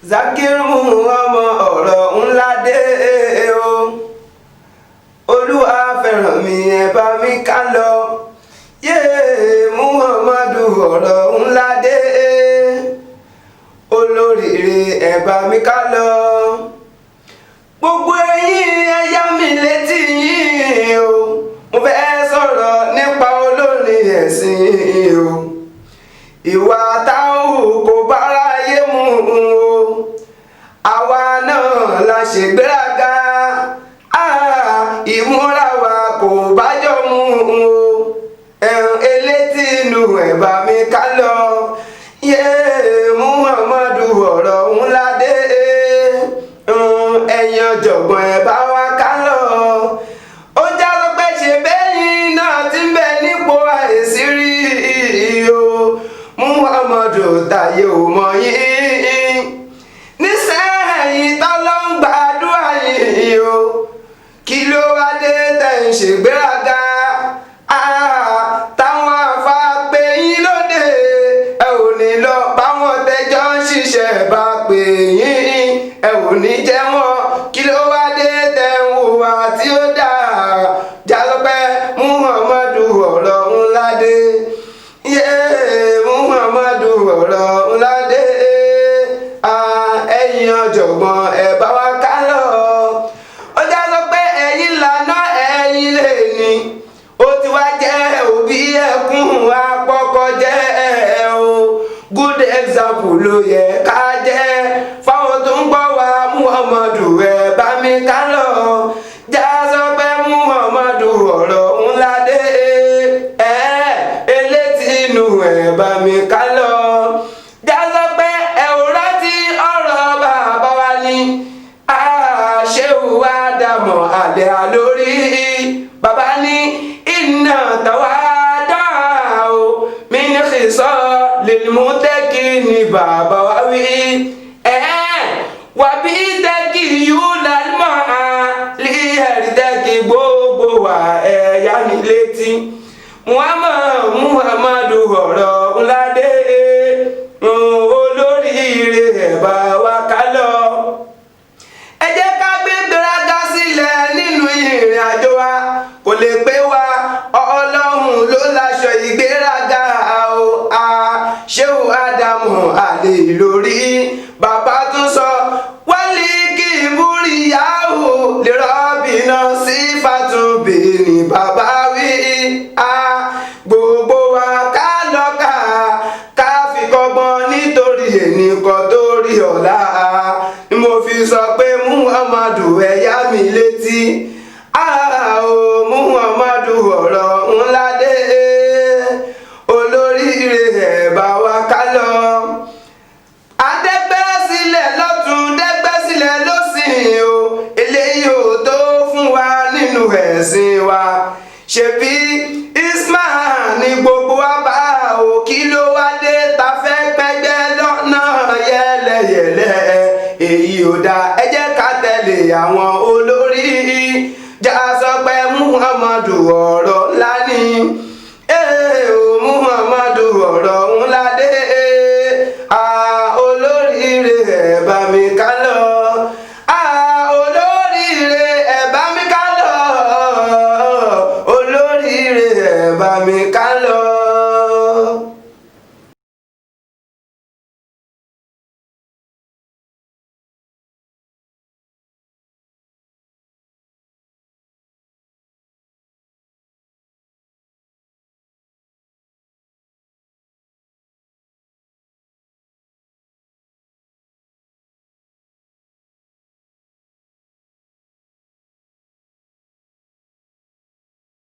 Zakiru ọmọ ọ̀rọ̀ ńlá dé o. Olúwa fẹ́ràn mi ẹ bá mi ká lọ. Muhammadu ọ̀rọ̀ ńlá dé. Olóríire ẹ bá mi ká lọ. Gbogbo ẹ̀yin ẹ yá mi létí yín o. Mo fẹ́ sọ̀rọ̀ nípa olórin ẹ̀sìn o. Ìwà táwọn kò bára yé mu o. Àwa náà la ṣègbéraga. Ìmúra wa kò bájọ́ mu o. Elétí inú ẹ̀ bá mi ká lọ. Muhammadu ọ̀rọ̀ ńlá dé. Ẹ̀yin ọ̀jọ̀gbọ́n ẹ̀ bá wa ká lọ. Ó já lọ pé ṣe bẹ́yìn náà ti ń bẹ nípò àìsírí o. Muhammadu táyé ò mọ̀ yín. Nísẹ́yìn tá ló ń gbàdúrà yìí o. Kí ló wá dé tẹ̀ ń ṣègbéraga? Táwọn àfa pè yín lóde. Ẹ ò ní lọ báwọn tẹjọ́ ń ṣiṣẹ́ bá pè yín. Ẹ ò ní jẹ́ wọn. Kí ló wá dé tẹ̀ ń hùwà tí ó dáa? Jálọ́pẹ́ Muhammadu ọ̀rọ̀ ńlá dé. Muhammadu ọ̀rọ̀ ńlá dé. Ẹ̀yin ọ̀jọ̀gbọ́n ẹ bá wa ká lọ. Ó já sọ pé ẹ̀yin lànà ẹ̀yin lè ní. Ó ti wá jẹ́ òbí ẹkún àpọ̀kọ̀ jẹ́ o. Good example ló yẹ ká jẹ́ fáwọn tó ń gbọ́ wa. Muhammadu ẹ bá mi ká lọ. Já sọ pé Muhammadu ọ̀rọ̀ ńlá dé. Elétí inú ẹ bá mi ká lọ. Já sọ pé ẹ ò rántí ọ̀rọ̀ bàbá wa ni. Ṣéhù Ádámù àlẹ́ àlórí. Bàbá ní iná tàwádà o. Mi ní kì í sọ lèmú tẹ́kì ní bàbá wa wí. Wà bí tẹ́kì yóò lálmọ́ lè ẹ̀rí tẹ́kì gbogbo wa ẹ̀yà ní létí. Muhammadu ọ̀rọ̀ ńlá dé. Olóríire ẹ̀ bá wa ká lọ. Ẹ jẹ́ ká gbé gbéraga sílẹ̀ nínú ìrìn àjò wa. Kò lè pé wa Ọlọ́run ló láṣọ ìgbéraga o. Ṣéhù Ádámù àlè lórí. Bàbá tún sọ wálé kí múrí yahoo lè rọ́bì náà sí fàtúbìnrin bàbá wí. Gbogbo wa ká lọ́ka ká fi kọ́gbọ́n nítorí ẹnìkan tó rí ọ̀la. Ni mo fi sọ pé Muhammadu ẹ yá mi létí. Muhammadu ọ̀rọ̀ ńlá dé. Olóríire ẹ̀ bá wa ká lọ. Adẹ́gbẹ́ sílẹ̀ lọ́tún dẹ́gbẹ́ sílẹ̀ lósìn o. Eléyìí ò tó fún wa nínú ẹ̀sìn wa. Ṣebí Ismail ní gbogbo wa bá o. Kí ló wá dé ta fẹ́ pẹ́gbẹ́ lọ́nà yẹ́lẹyẹ̀lẹ? Èyí ò dáa, ẹ jẹ́ ká tẹ̀lé àwọn olórí. Já sọ pé Muhammadu ọ̀rọ̀